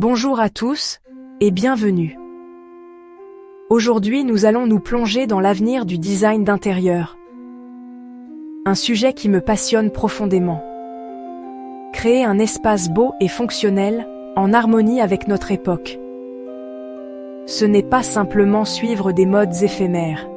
Bonjour à tous et bienvenue. Aujourd'hui, nous allons nous plonger dans l'avenir du design d'intérieur. Un sujet qui me passionne profondément. Créer un espace beau et fonctionnel, en harmonie avec notre époque. Ce n'est pas simplement suivre des modes éphémères.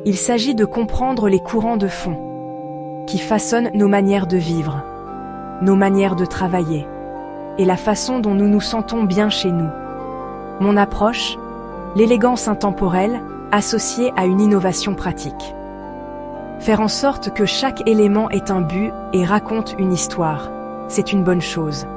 Il s'agit de comprendre les courants de fond, qui façonnent nos manières de vivre, nos manières de travailler, et la façon dont nous nous sentons bien chez nous. Mon approche, l'élégance intemporelle, associée à une innovation pratique. Faire en sorte que chaque élément ait un but et raconte une histoire, c'est une bonne chose.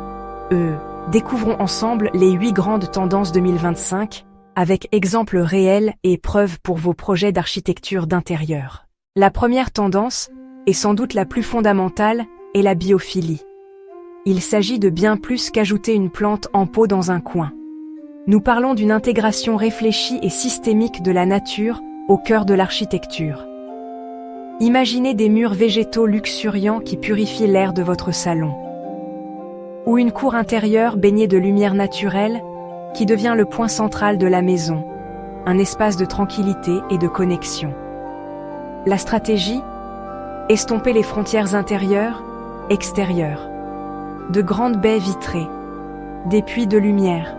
Découvrons ensemble les 8 grandes tendances 2025, avec exemples réels et preuves pour vos projets d'architecture d'intérieur. La première tendance, et sans doute la plus fondamentale, est la biophilie. Il s'agit de bien plus qu'ajouter une plante en pot dans un coin. Nous parlons d'une intégration réfléchie et systémique de la nature au cœur de l'architecture. Imaginez des murs végétaux luxuriants qui purifient l'air de votre salon. Ou une cour intérieure baignée de lumière naturelle qui devient le point central de la maison, un espace de tranquillité et de connexion. La stratégie ? Estomper les frontières intérieures, extérieures. De grandes baies vitrées, des puits de lumière,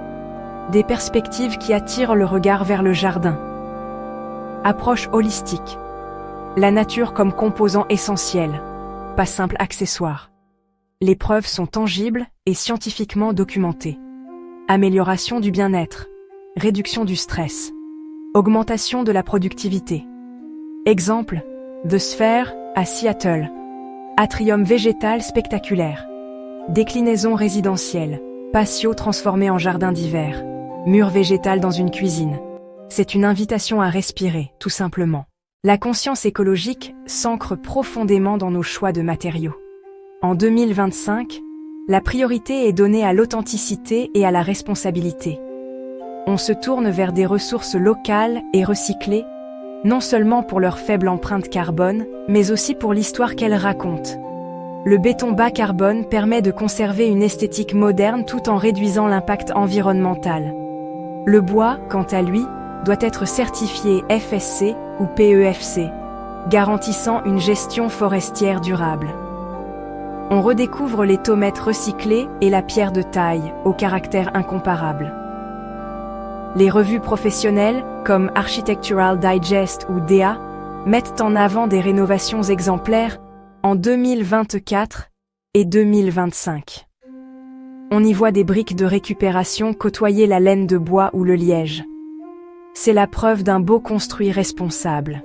des perspectives qui attirent le regard vers le jardin. Approche holistique. La nature comme composant essentiel, pas simple accessoire. Les preuves sont tangibles et scientifiquement documentées. Amélioration du bien-être, réduction du stress, augmentation de la productivité. Exemple, The Sphere à Seattle, atrium végétal spectaculaire. Déclinaison résidentielle, patio transformé en jardin d'hiver, mur végétal dans une cuisine. C'est une invitation à respirer, tout simplement. La conscience écologique s'ancre profondément dans nos choix de matériaux. En 2025, la priorité est donnée à l'authenticité et à la responsabilité. On se tourne vers des ressources locales et recyclées, non seulement pour leur faible empreinte carbone, mais aussi pour l'histoire qu'elles racontent. Le béton bas carbone permet de conserver une esthétique moderne tout en réduisant l'impact environnemental. Le bois, quant à lui, doit être certifié FSC ou PEFC, garantissant une gestion forestière durable. On redécouvre les tômettes recyclés et la pierre de taille, au caractère incomparable. Les revues professionnelles, comme Architectural Digest ou DEA, mettent en avant des rénovations exemplaires en 2024 et 2025. On y voit des briques de récupération côtoyer la laine de bois ou le liège. C'est la preuve d'un beau construit responsable.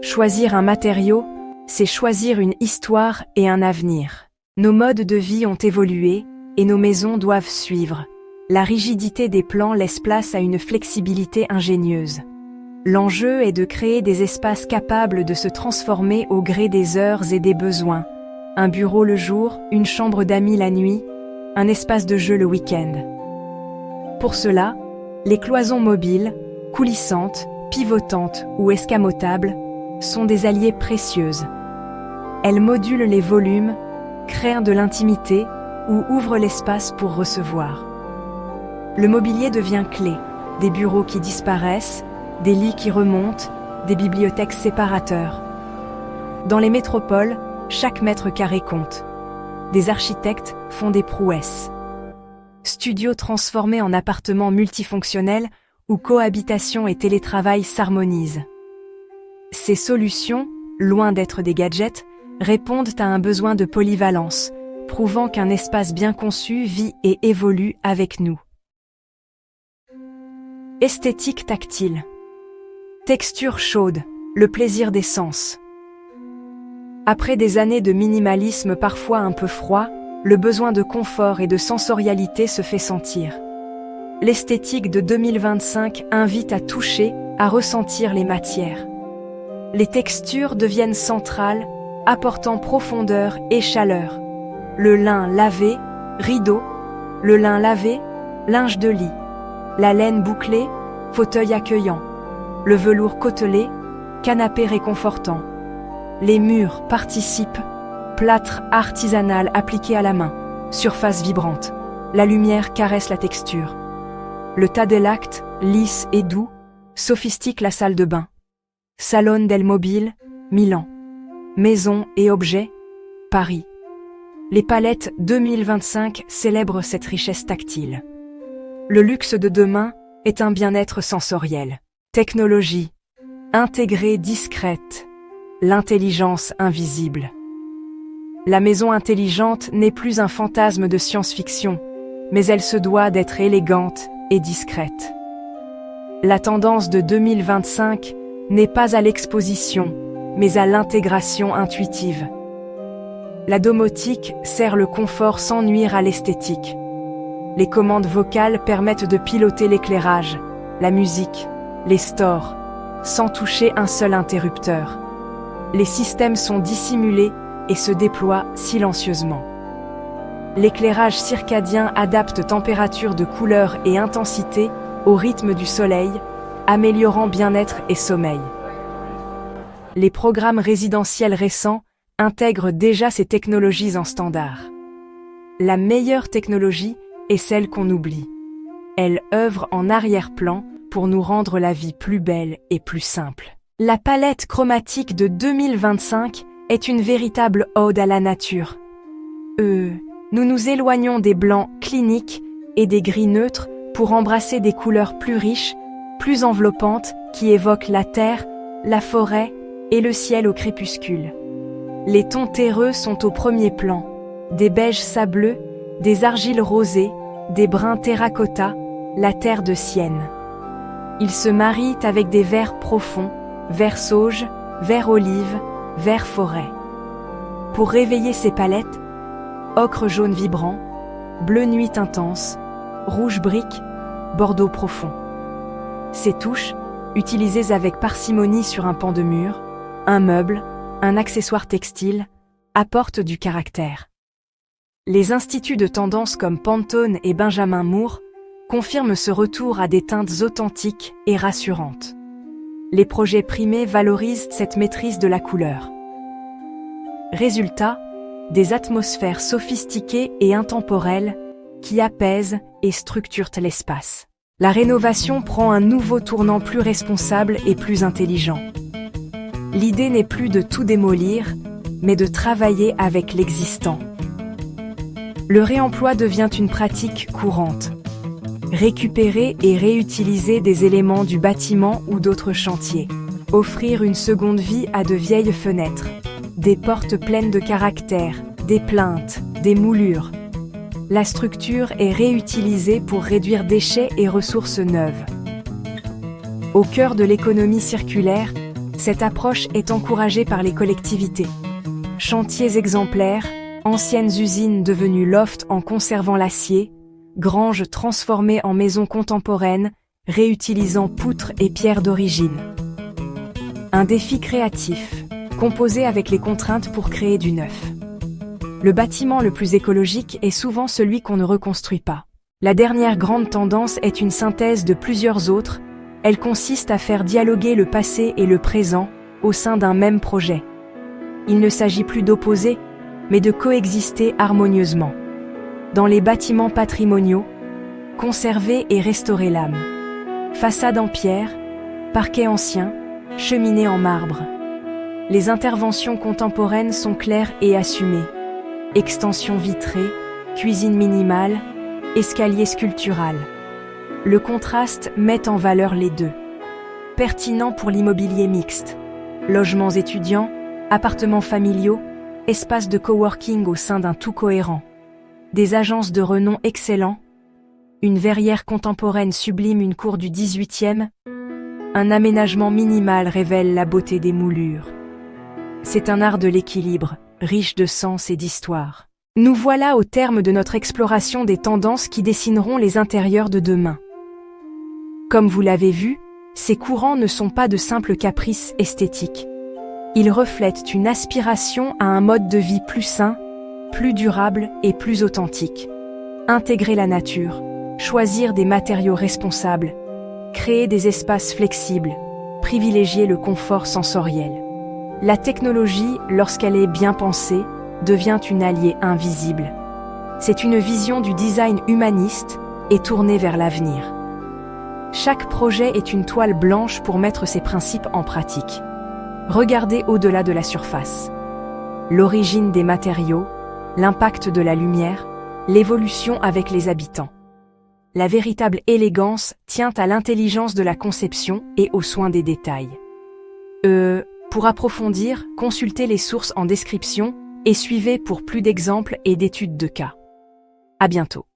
Choisir un matériau, c'est choisir une histoire et un avenir. Nos modes de vie ont évolué et nos maisons doivent suivre. La rigidité des plans laisse place à une flexibilité ingénieuse. L'enjeu est de créer des espaces capables de se transformer au gré des heures et des besoins. Un bureau le jour, une chambre d'amis la nuit, un espace de jeu le week-end. Pour cela, les cloisons mobiles, coulissantes, pivotantes ou escamotables, sont des alliées précieuses. Elles modulent les volumes, créent de l'intimité ou ouvrent l'espace pour recevoir. Le mobilier devient clé, des bureaux qui disparaissent, des lits qui remontent, des bibliothèques séparateurs. Dans les métropoles, chaque mètre carré compte. Des architectes font des prouesses. Studios transformés en appartements multifonctionnels où cohabitation et télétravail s'harmonisent. Ces solutions, loin d'être des gadgets, répondent à un besoin de polyvalence, prouvant qu'un espace bien conçu vit et évolue avec nous. Esthétique tactile. Texture chaude, le plaisir des sens. Après des années de minimalisme parfois un peu froid, le besoin de confort et de sensorialité se fait sentir. L'esthétique de 2025 invite à toucher, à ressentir les matières. Les textures deviennent centrales, apportant profondeur et chaleur. Le lin lavé, rideau. Le lin lavé, linge de lit. La laine bouclée, fauteuil accueillant. Le velours côtelé, canapé réconfortant. Les murs participent, plâtre artisanal appliqué à la main, surface vibrante. La lumière caresse la texture. Le tas des lactes, lisse et doux, sophistique la salle de bain. Salone del Mobile, Milan. Maisons et objets, Paris. Les palettes 2025 célèbrent cette richesse tactile. Le luxe de demain est un bien-être sensoriel. Technologie, intégrée discrète, l'intelligence invisible. La maison intelligente n'est plus un fantasme de science-fiction, mais elle se doit d'être élégante et discrète. La tendance de 2025 n'est pas à l'exposition, mais à l'intégration intuitive. La domotique sert le confort sans nuire à l'esthétique. Les commandes vocales permettent de piloter l'éclairage, la musique, les stores, sans toucher un seul interrupteur. Les systèmes sont dissimulés et se déploient silencieusement. L'éclairage circadien adapte température de couleur et intensité au rythme du soleil, améliorant bien-être et sommeil. Les programmes résidentiels récents intègrent déjà ces technologies en standard. La meilleure technologie est celle qu'on oublie. Elle œuvre en arrière-plan pour nous rendre la vie plus belle et plus simple. La palette chromatique de 2025 est une véritable ode à la nature. Nous nous éloignons des blancs cliniques et des gris neutres pour embrasser des couleurs plus riches, plus enveloppantes, qui évoquent la terre, la forêt et le ciel au crépuscule. Les tons terreux sont au premier plan, des beiges sableux, des argiles rosées, des bruns terracotta, la terre de Sienne. Ils se marient avec des verts profonds, vert sauge, vert olive, vert forêt. Pour réveiller ces palettes, ocre jaune vibrant, bleu nuit intense, rouge brique, bordeaux profond. Ces touches, utilisées avec parcimonie sur un pan de mur, un meuble, un accessoire textile, apportent du caractère. Les instituts de tendance comme Pantone et Benjamin Moore confirment ce retour à des teintes authentiques et rassurantes. Les projets primés valorisent cette maîtrise de la couleur. Résultat, des atmosphères sophistiquées et intemporelles qui apaisent et structurent l'espace. La rénovation prend un nouveau tournant plus responsable et plus intelligent. L'idée n'est plus de tout démolir, mais de travailler avec l'existant. Le réemploi devient une pratique courante. Récupérer et réutiliser des éléments du bâtiment ou d'autres chantiers. Offrir une seconde vie à de vieilles fenêtres. Des portes pleines de caractère, des plinthes, des moulures. La structure est réutilisée pour réduire déchets et ressources neuves. Au cœur de l'économie circulaire, cette approche est encouragée par les collectivités. Chantiers exemplaires, anciennes usines devenues loft en conservant l'acier, granges transformées en maisons contemporaines, réutilisant poutres et pierres d'origine. Un défi créatif, composé avec les contraintes pour créer du neuf. Le bâtiment le plus écologique est souvent celui qu'on ne reconstruit pas. La dernière grande tendance est une synthèse de plusieurs autres. Elle consiste à faire dialoguer le passé et le présent au sein d'un même projet. Il ne s'agit plus d'opposer, mais de coexister harmonieusement. Dans les bâtiments patrimoniaux, conserver et restaurer l'âme. Façade en pierre, parquet ancien, cheminée en marbre. Les interventions contemporaines sont claires et assumées. Extension vitrée, cuisine minimale, escalier sculptural. Le contraste met en valeur les deux. Pertinent pour l'immobilier mixte. Logements étudiants, appartements familiaux, espaces de coworking au sein d'un tout cohérent. Des agences de renom excellent. Une verrière contemporaine sublime une cour du 18e. Un aménagement minimal révèle la beauté des moulures. C'est un art de l'équilibre, riche de sens et d'histoire. Nous voilà au terme de notre exploration des tendances qui dessineront les intérieurs de demain. Comme vous l'avez vu, ces courants ne sont pas de simples caprices esthétiques. Ils reflètent une aspiration à un mode de vie plus sain, plus durable et plus authentique. Intégrer la nature, choisir des matériaux responsables, créer des espaces flexibles, privilégier le confort sensoriel. La technologie, lorsqu'elle est bien pensée, devient une alliée invisible. C'est une vision du design humaniste et tournée vers l'avenir. Chaque projet est une toile blanche pour mettre ces principes en pratique. Regardez au-delà de la surface. L'origine des matériaux, l'impact de la lumière, l'évolution avec les habitants. La véritable élégance tient à l'intelligence de la conception et aux soins des détails. Pour approfondir, consultez les sources en description et suivez pour plus d'exemples et d'études de cas. À bientôt.